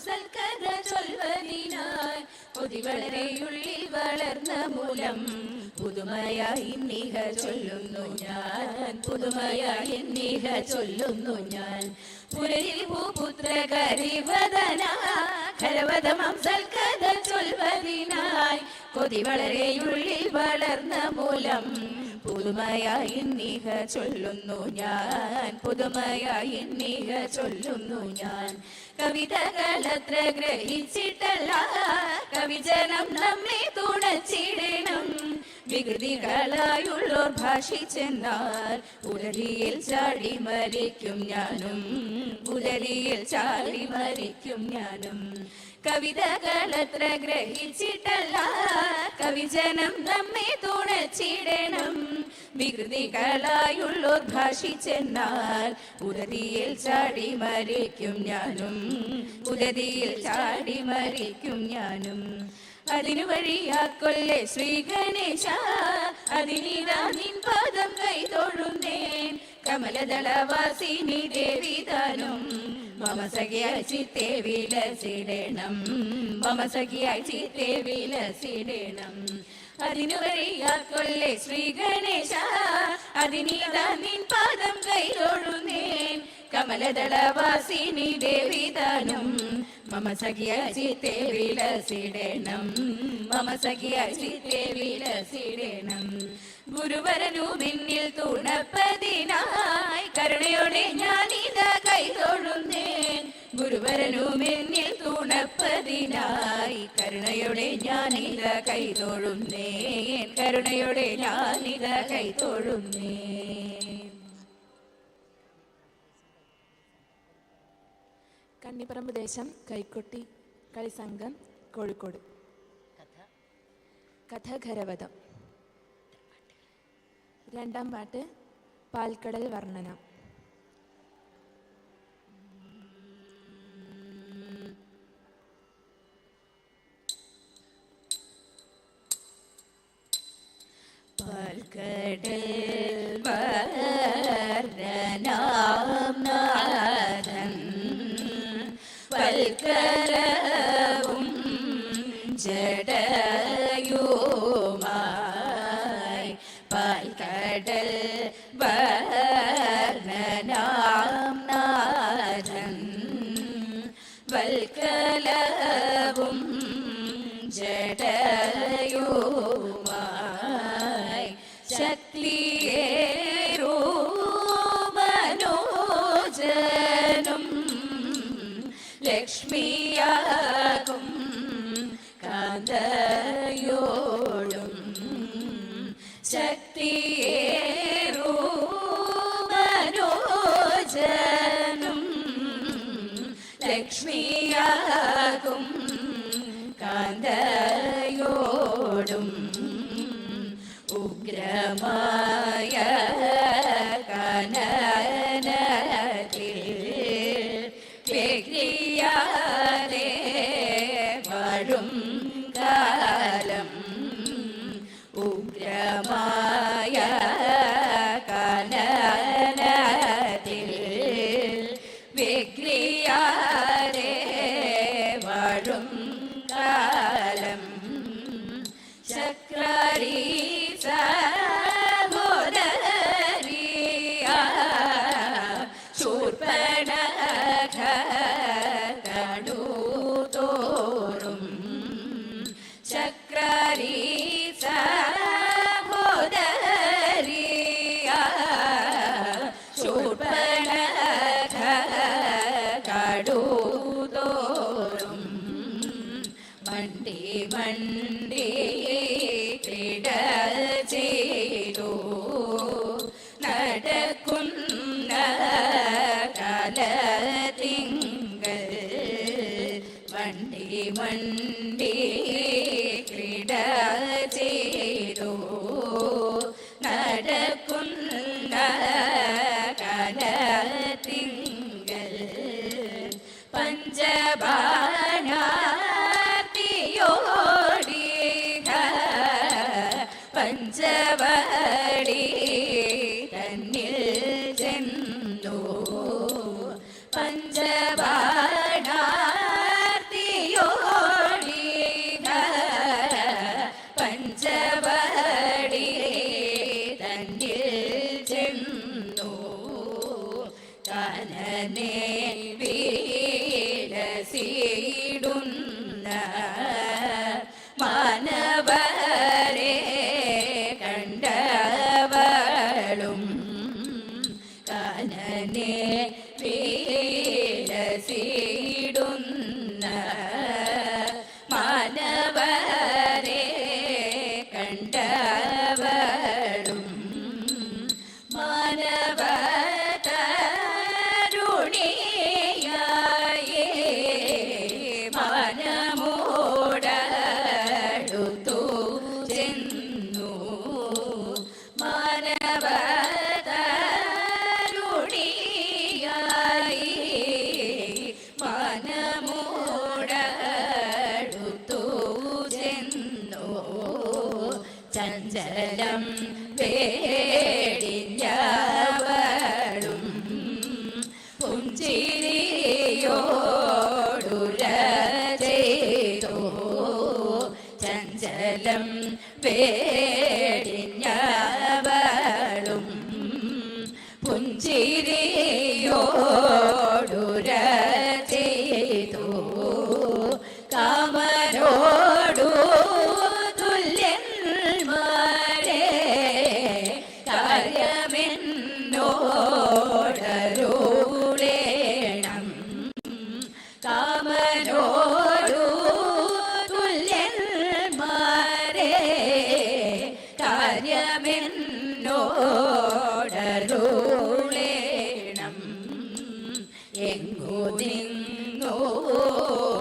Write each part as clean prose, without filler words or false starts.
സൽക്കഥ ചൊൽവതിനായി കൊതി വളരെയുള്ളിൽ വളർന്ന മൂലം പുതുമയായി നിഹ ചൊല്ലുന്നു ഞാൻ, പുതുമയായി നിഹ ചൊല്ലുന്നു ഞാൻ. പുരരിൽ ഭൂപുത്ര കരിവദന ഖരവദമം സൽക്കഥ ചൊൽവതിനായി കൊതി വളരെയുള്ളിൽ വളർന്ന മൂലം പുതുമയായി നിഹ ചൊല്ലുന്നു ഞാൻ, പുതുമയായി നിഹ ചൊല്ലുന്നു ഞാൻ. കവിതകളത്ര ഗ്രഹിച്ചിട്ടല്ല കവിജനം നമ്മെ തുണച്ചിടണം. വികൃതികളായുള്ളോർ ഭാഷിച്ചെന്നാൽ ഉലരിയിൽ ചാടി മരിക്കും ഞാനും, ഉലരിയിൽ ചാടി മരിക്കും ഞാനും. കവിതകളത്ര ഗ്രഹിച്ചിട്ടല്ല കവിജനം നമ്മെ തുണച്ചിടണം. വികൃതികളായുള്ളോർ ഭാഷിച്ചെന്നാൽ ഉദതിയിൽ ചാടി മരിക്കും ഞാനും, ഉദതിയിൽ ചാടി മരിക്കും ഞാനും. അതിനു വഴിയാക്കൊല്ലേ ശ്രീ ഗണേശ, അതിനിതാ നിൻ പാദം കൈതൊഴുന്നേൻ. കമലദളവാസിനി ദേവിതാനും മമ സഖിയായി ചിത്തേ വിലസിടണം, മമ സഖിയായി ചിത്തേ വിലസിടണം. അതിനു വഴിയാക്കൊല്ലേ ശ്രീ ഗണേശ, അതിനിതാ നിൻ പാദം കൈതൊഴുന്നേൻ. കമലദളവാസിനി ദേവിതാനും മമ സഖിയായി ചിത്തേ വിലസിടണം, മമ സഖിയായി ചിത്തേ വിലസിടണം. ഗുരുവരനു മിന്നിൽ തുണപ്പതിനായി കരുണയോടെ ഞാനിതാ കൈതൊഴുന്നേൻ. ഗുരുവരനു മിന്നിൽ തുണപ്പതിനായി കരുണയോടെ ഞാനിതാ കൈതൊഴുന്നേൻ, കരുണയോടെ ഞാനിതാ കൈതൊഴുന്നേൻ. കന്നിപ്പറമ്പ് ദേശം കൈക്കൊട്ടി കളിസംഘം കോഴിക്കോട്. കഥ ഖരവധം. രണ്ടാം പാട്ട് പാൽക്കടൽ വർണ്ണന. പാൽക്കടൽ വർണ്ണനാം നാഥൻ പൽക്കരവും ജടയുമായി. പാൽക്കടൽ വർണ്ണനാം നാഥൻ വൽക്കലവും ജടയുമായി. ശക്തിയേരോ മനോജനും ലക്ഷ്മിയാകും കാന്തയോടും. ശക്തിയേരോ മനോജനും ലക്ഷ്മിയാകും കാന്തയോടും. ഉഗ്രമായ കനനത്തിൽ വ്യഗ്രിയാതെ വാഴും കാലം. ഉഗ്രമായ കനനത്തിൽ വ്യഗ്രിയാതെ വാഴും കാലം. ചക്രാരി സഹോദരിയ ശൂർപ്പണഖ കടുതോറും. ചക്രാരി സഹോദരിയ ശൂർപ്പണഖ കടുതോറും. മണ്ടി മണ്ടി ക്രീഡ ചെയ്തു നടക്കുന്ന കാലത്തിങ്കൽ. മണ്ടി മണ്ടി ക്രീഡ ചെയ്തു നടക്കുന്ന കാലത്തിങ്കൽ. പഞ്ചബാണാർത്തിയോടിക പഞ്ചവടി തന്നിൽ ചെന്നു കാനനെ വിലസിടുന്ന മാനവരെ കണ്ടവളും കാനനെ വിലസിടുന്ന മാനവരെ കണ്ടവളും മാനവതരുണിയായേ മാനമോടടുത്തു ചെന്നു മാനവതരുണിയായേ മാനമോടടുത്തു ചെന്നു ചഞ്ചലം വേടിഞ്ഞവളും പുഞ്ചിരിയോടുര ചെയ്തോ ചഞ്ചലം വേടിഞ്ഞവളും പുഞ്ചിരിയോടുര ചെയ്തോ കാമനോടു തുല്യന്മാരെ കാര്യമെന്നോടരുളേണം കാമനോടു തുല്യന്മാരെ കാര്യമെന്നോടരുളേണം എങ്ങു നിന്നോ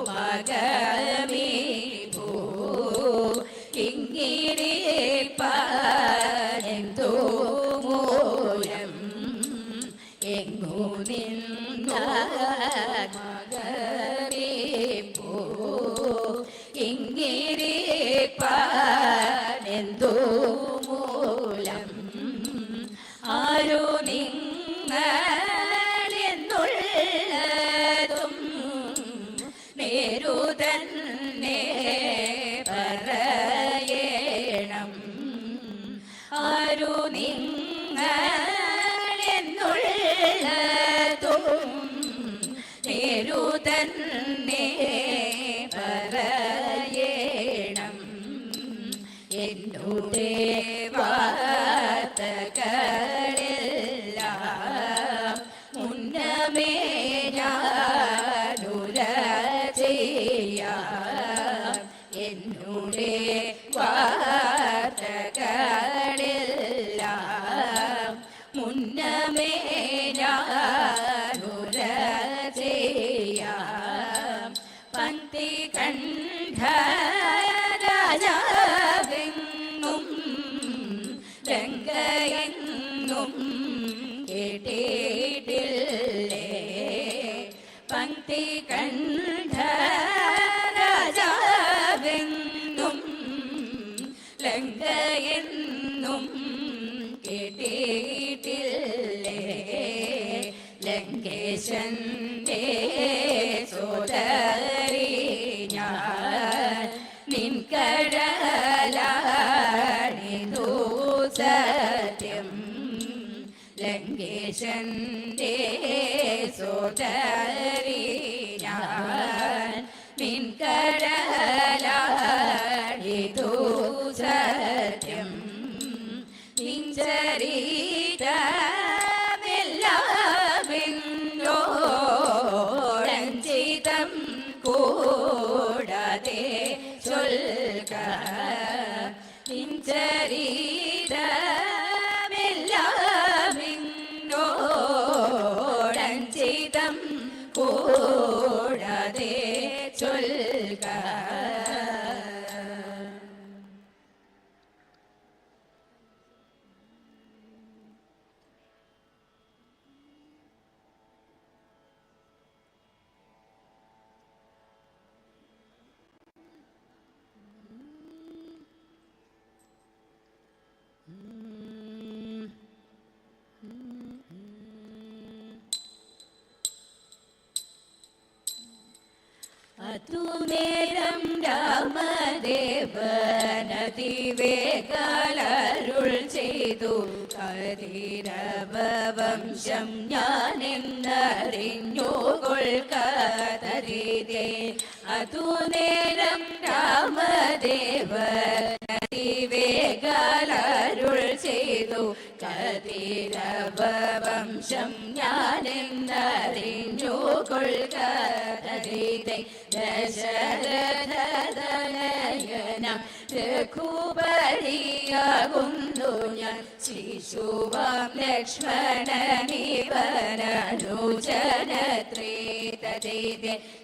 മകമീ ഭൂ ഇങ്ങിരിപ്പാനെന്തോ മൂലം എങ്ങു നിന്ന മകമീ ഭൂ ഇങ്ങിരിപ്പാനെന്തോ മൂലം ആരു നിങ്ങളെന്നുള്ളതും നേരു തന്നെ പറയണം ആരു നിങ്ങളെന്നുള്ളതും നേരു തന്നെ പറയണം എന്നോടേ വാർത്തകളെല്ലാം മുന്നമേ ഞാനുര ചെയ്യാം എന്നോടേ വാർത്തകളെല്ലാം മുന്നമേ ഞാനുര ചെയ്യാം പങ്ക്തി കണ്ഠ രാജാവെങ്ങും രംഗയെങ്ങും കേട്ടിട്ടില്ലേ പങ്ക്തി കണ്ഠ രാജാവെങ്ങും ലങ്കയെന്നും കേട്ടിട്ടില്ലേ ലങ്കേശന്റെ സോദരി ഞാൻ നിൻകടലാണിതു സത്യം ലങ്കേശന്റെ സോദരി ഞാൻ നിൻകടലാണിതു സത്യം നിഞ്ചരിതമെല്ലാമെന്നോടഞ്ചിതം കൂടാതെ ചൊൽക നിഞ്ചരിതമെല്ലാമെന്നോടഞ്ചിതം കൂടാതെ ചൊൽക അതുനേരം രാമദേവനതിവേഗാലരുൾ ചെയ്തു അതിരവംശം ഞാനെന്നറിഞ്ഞു കൊൾക്കതരീതേ അതു നേരം രാമദേവർ അതിവേഗാലരുൾ ചെയ്തു കതിരവംശം ഞാനെന്നറിഞ്ഞു കൊൾക്കതരീതേ ദശരഥതനയനം രഘുപതിയാകുന്നു ഞാൻ ശിശുവാം ലക്ഷ്മണനിവരനുജനത്രേ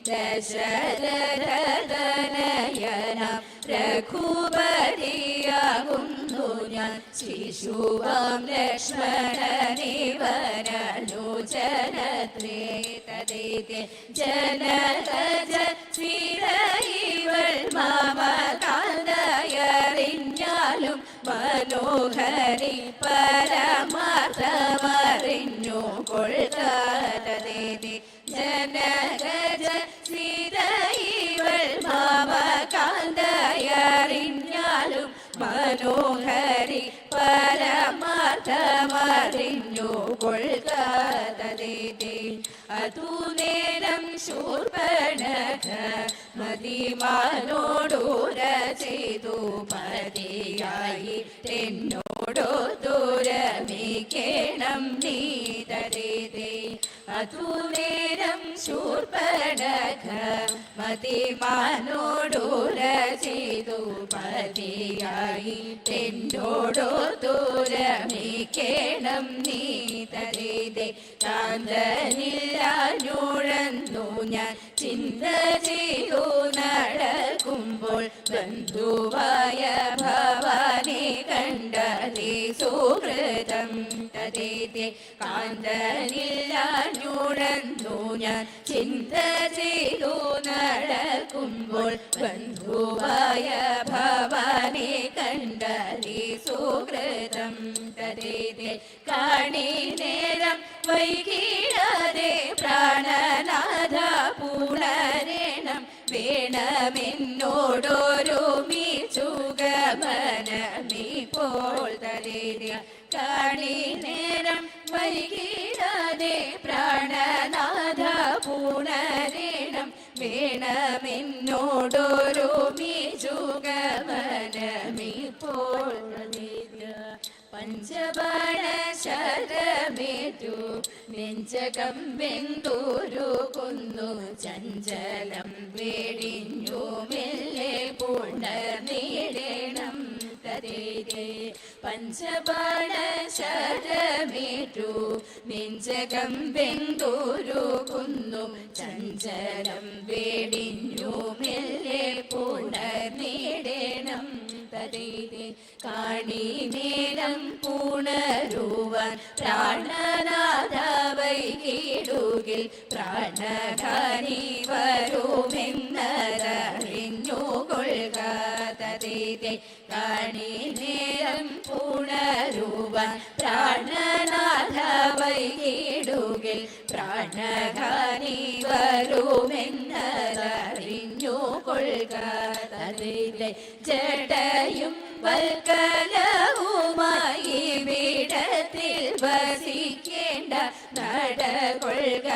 ദശരഥതനയനം രഘുപതിയാകുന്നു ഞാൻ ശിശുവാം ലക്ഷ്മണനിവരനുജനത്രേ ജനകജ ശ്രീരൈവൾ മാമകാന്തയറിഞ്ഞാലും മനോഹരി പരമാർത്ഥമറിഞ്ഞു കൊൾക്കതേ ജനകജ ശ്രീരൈവൾ മാമകാന്തയറിഞ്ഞാലും മനോഹരി പരമാർത്ഥമറിഞ്ഞു കൊൾക്കതേ അതു നേരം ശൂർപ്പണഖ മതിമാനോടൂര ചെയ്തു പതിയായി എന്നോടു ദൂരമിക്കണം നീതരേ അതു നേരം ശൂർപ്പണഖ മതിമാനോടൂര ചെയ്തു പതിയായി എന്നോടു ദൂരമിക്കണം നീതരേ കാന്തനില്ലാഞ്ഞുഴന്നു ഞാൻ ചിന്ത ചെയ്തു നടക്കുമ്പോൾ ബന്ധുവായ ഭവാനെ കണ്ടതേ സുഹൃതം തതേ കാന്തനില്ലാഞ്ഞുഴന്നു ഞാൻ ചിന്ത ചെയ്തു നടക്കുമ്പോൾ ബന്ധുവായ ഭവാനെ കണ്ടതേ സുഹൃതം തതേ കാണി നേരം വൈകിടാതെ പ്രാണനാഥ പുണരണം വേണമെന്നോടൊരുമിച്ചുഗമനമിപ്പോൾ തരേര കാണി നേരം വൈകിടാതെ പ്രാണനാഥ പുണരണം വേണമെന്നോടൊരുമിച്ചുഗമനമിപ്പോൾ തരേര പഞ്ചബാണ ശരമേറ്റു നെഞ്ചകം വെന്തൂരു കൊന്നു ചഞ്ചലം വേടിഞ്ഞു മെല്ലെ പുണർന്നിടണം തരേ പഞ്ചബാണ ശരമേറ്റു നെഞ്ചകം വെന്തൂരു കൊന്നു ചഞ്ചലം വേടിഞ്ഞു മെല്ലെ പുണർന്നിടണം തരേ കാണി നേരം പുണരുവാൻ പ്രാണനാഥ വൈകിടുകിൽ പ്രാണഹാനി വരുമെന്നറിഞ്ഞു കൊൾക്കതേ കാണി നേരം പുണരുവാൻ പ്രാണനാഥ വൈകിടുകിൽ പ്രാണഹാനി വരുമെന്നറിഞ്ഞു കൊൾക്കതേ ജടയും വൽക്കലവുമായി വിടത്തിൽ വസിക്കേണ്ട നടകൊള്ളുക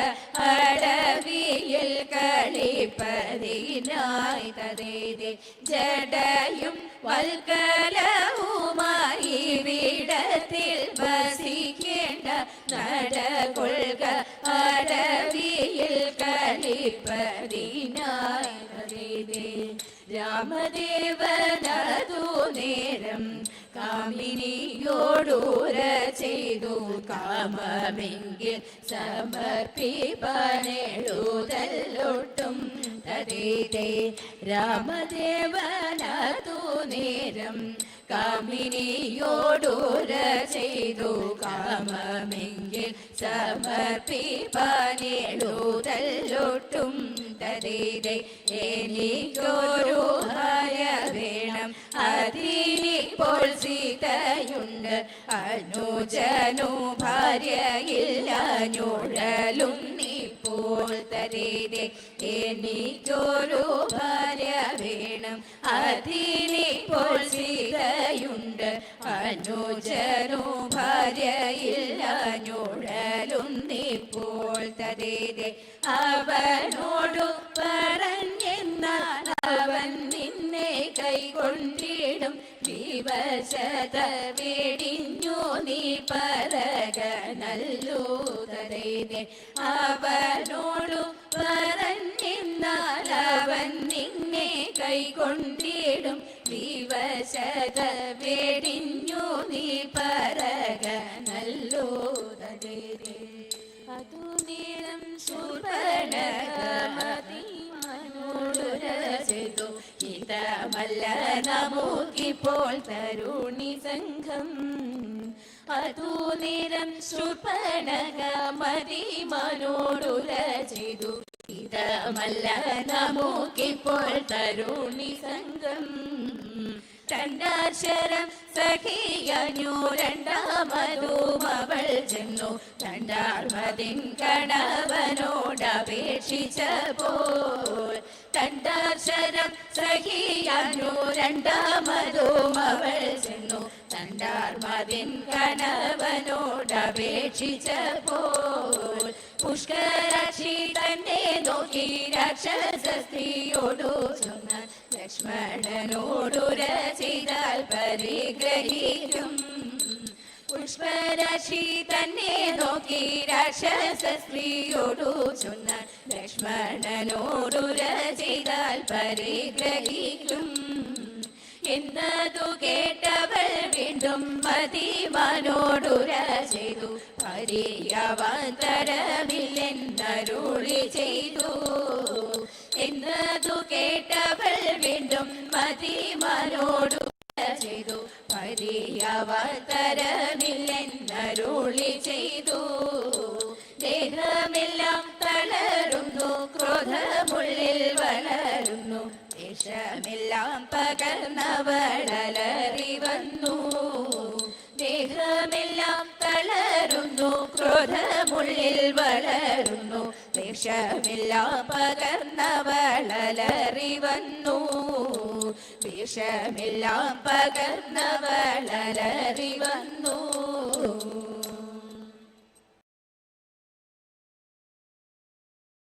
അടവിയിൽ കളിപ്പതിനായി തതേ ജടയും വൽക്കലവുമായി വിടത്തിൽ വസിക്കേണ്ട നടകൊള്ളുക അടവിയിൽ കളിപ്പതിനായി തതേ രാമദേവനതു നേരം കാമിനിയോടൂര ചെയ്തു കാമമെങ്കിൽ സമർപ്പിപ്പനെഴുതല്ലൊട്ടും തരേ രാമദേവനതു നേരം കാമിനിയോടൂര ചെയ്തു കാമമെങ്കിൽ സമർപ്പിപ്പനെഴുതല്ലൊട്ടും തരേ എനിക്കൊരു ഭാര്യ വേണം അതിനിപ്പോൾ സീതയുണ്ട് അനുജനു ഭാര്യയില്ല ഞുഴലും ഇപ്പോൾ തരേരെ എനിക്കൊരു ഭാര്യ വേണം അതിനിപ്പോൾ സീതയുണ്ട് അനുജനു ഭാര്യയില്ല ഞുഴലുന്നിപ്പോൾ തരേരെ അവനോടു പറഞ്ഞെന്നാൽ അവൻ നിന്നെ കൈകൊണ്ടിടും വിവശത വെടിഞ്ഞു നീ പറകനല്ലോ തരേരെ അവനോടു പറഞ്ഞെന്നാൽ അവൻ നിന്നെ കൈകൊണ്ടിടും വിവശത വെടിഞ്ഞു നീ പറകനല്ലോ തരേരെ അതു നീളം ശൂർപ്പണകമതിമനോടുരചിതു ഹിതമല്ല നമുക്കിപ്പോൾ തരുണി സംഘം അതു നീളം ശൂർപ്പണകമതിമനോടുരചിതു ഹിതമല്ല നമുക്കിപ്പോൾ തരുണി സംഘം രണ്ടാക്ഷരം സഖിയഞ്ഞു രണ്ടാമതും അവൾ ചെന്നു രണ്ടാമതിൻ കണവനോടപേക്ഷിച്ചപ്പോൾ രണ്ടാക്ഷരം സഖിയഞ്ഞു രണ്ടാമതും അവൾ ചെന്നു രണ്ടാമതിൻ കണവനോടപേക്ഷിച്ചപ്പോൾ പുഷ്കരാക്ഷി തന്നെ നോക്കി രാക്ഷസ സ്ത്രീയോടു ചൊന്ന ലക്ഷ്മണനോടു രചിതാൽ പരിഗ്രഹിക്കും പുഷ്പരാശി തന്നെ നോക്കി രാക്ഷസ സ്ത്രീയോടു ചൊന്ന ലക്ഷ്മണനോടു രചിതാൽ പരിഗ്രഹിക്കും എന്നതു കേട്ടവൾ വീണ്ടും മതിമാനോടുര ചെയ്തു പരിയവാൻ തരമില്ലെന്നരുളി ചെയ്തു എന്നതു കേട്ടവൾ വീണ്ടും മതിമാനോടു ചെയ്തു പരിയവാൻ തരമില്ലെന്നരുളി ചെയ്തു ദേഹമെല്ലാം തളരുന്നു ക്രോധമുള്ളിൽ വളരുന്നു ദേഹമെല്ലാം പകർന്നവളലറി വന്നു ദേഹമെല്ലാം തളരുന്നു ക്രോധമുള്ളിൽ വളരുന്നു ദേഹമെല്ലാം പകർന്നവളലറി വന്നു ദേഹമെല്ലാം പകർന്നവളലറി വന്നു